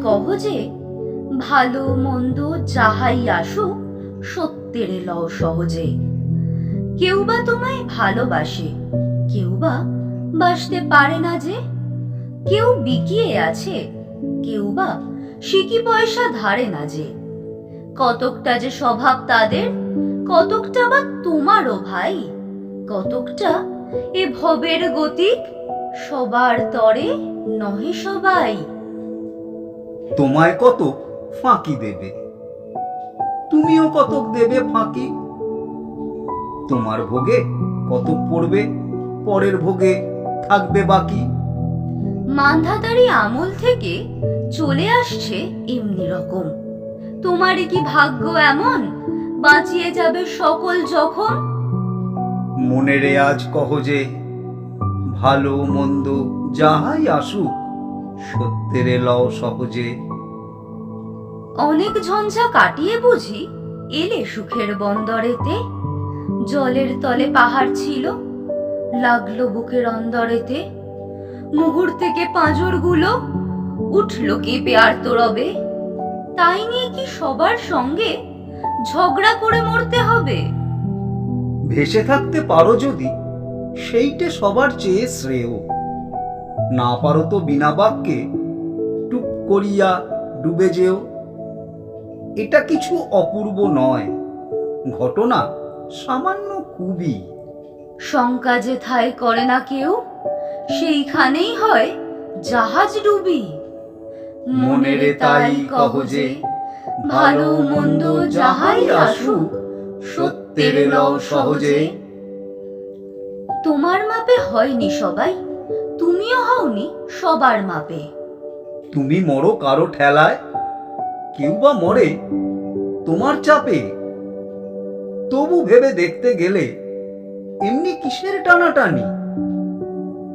কহ যে ভালো মন্দ যাহাই আসুক সত্যের লও সহজে। কেউ বা তোমায় ভালোবাসে, কেউ বা বাসতে পারে না যে। কেউ বিকিয়ে আছে, কেউ বা সিকি পয়সা ধারে না যে। কতকটা যে স্বভাব তাদের, কতকটা বা তোমারও ভাই, কতকটা এ ভবের গতিক, সবার তরে নহে সবাই। তোমায় কত ফাঁকি দেবে, তুমিও কতক দেবে ফাঁকি। তোমার ভোগে কতক পড়বে, পরের ভোগে থাকবে বাকি। মান্ধাতারি আমল থেকে চলে আসছে এমনি রকম। তোমারই কি ভাগ্য এমন বাঁচিয়ে যাবে সকল জখম? মনে রেয়াজ কহ যে ভালো মন্দ যাহাই আসুক সত্যের লও সহজে। অনেক ঝঞ্ঝা কাটিয়ে বুঝি এলে সুখের বন্দরেতে। জলের তলে পাহাড় ছিল, লাগলো বুকের অন্দরেতে। মুহূর্তে পাঁজরগুলো উঠল কেঁপে আর্তরবে। তাই নিয়ে কি সবার সঙ্গে ঝগড়া করে মরতে হবে? ভেসে থাকতে পারো যদি সেইটে সবার চেয়ে শ্রেয়। না পারো তো বিনা বাক্যে টুপ করিয়া ডুবে যেও। এটা কিছু অপূর্ব নয়, ঘটনা সামান্য খুবই। শঙ্কা যে থাই করে না কেউ, সেইখানেই হয় জাহাজ ডুবি। মনের তাই কহ যে ভালো মন্দ যাহাই আসুক সত্যের লও সহজে। তোমার মাপে হয়নি সবাই, তুমিও হওনি সবার মাপে। তুমি মরো কারো ঠেলায়, কেউ বা মরে তোমার চাপে। তবু ভেবে দেখতে গেলে এমনি কিসের টানাটানি?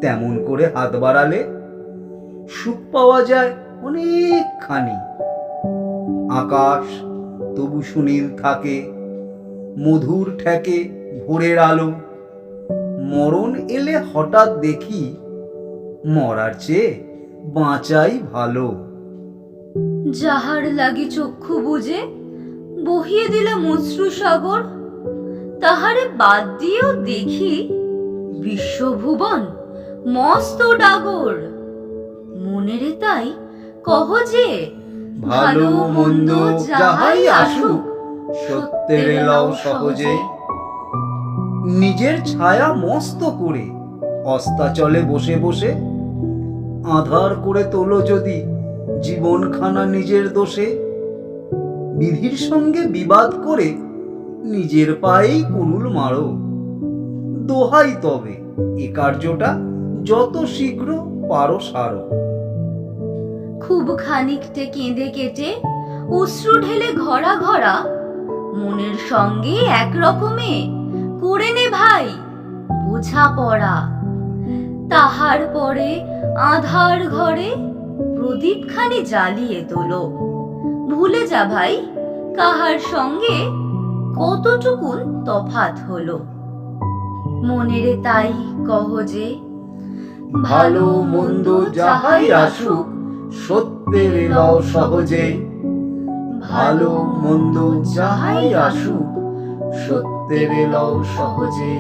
তেমন করে হাত বাড়ালে সুখ পাওয়া যায় অনেকখানি। আকাশ তবু সুনীল থাকে, মধুর ঠেকে ভোরের আলো। মরণ এলে হঠাৎ দেখি মরার চেয়ে বাঁচাই ভালো। যাহার লাগি চক্ষু বুঝে বহিয়ে দিল মুশ্রু সাগর, তাহারে বাদ দিয়েও দেখি বিশ্বভুবন মস্ত ডাগর। মনেরে তাই কহ যে ভালো মন্দ যাহাই আসুক সত্যের লও সহজে। নিজের ছায়া মস্ত করে অস্তাচলে বসে বসে আধার করে তোলো যদি জীবনখানা নিজের দোষে। বিধির সঙ্গে বিবাদ করে নিজের পায়েই কুড়ুল মারো। দোহাই তবে এ কার্যটা যত শীঘ্র পারো সারো। খুব খানিকটে কেঁদে কেটে অশ্রু ঢেলে ঘরা ঘরা, মনের সঙ্গে এক রকমে করে নে ভাই বোঝা পড়া। তাহার পরে আধার ঘরে প্রদীপখানি জ্বালিয়ে তোলো। ভুলে যা ভাই কাহার সঙ্গে কতটুকুন তফাৎ হলো। মনেরে তাই কহ যে ভালো মন্দ যাহাই আসুক সত্যের লও সহজে। ভালো মন্দ যাহাই আসুক সত্যের লও সহজে।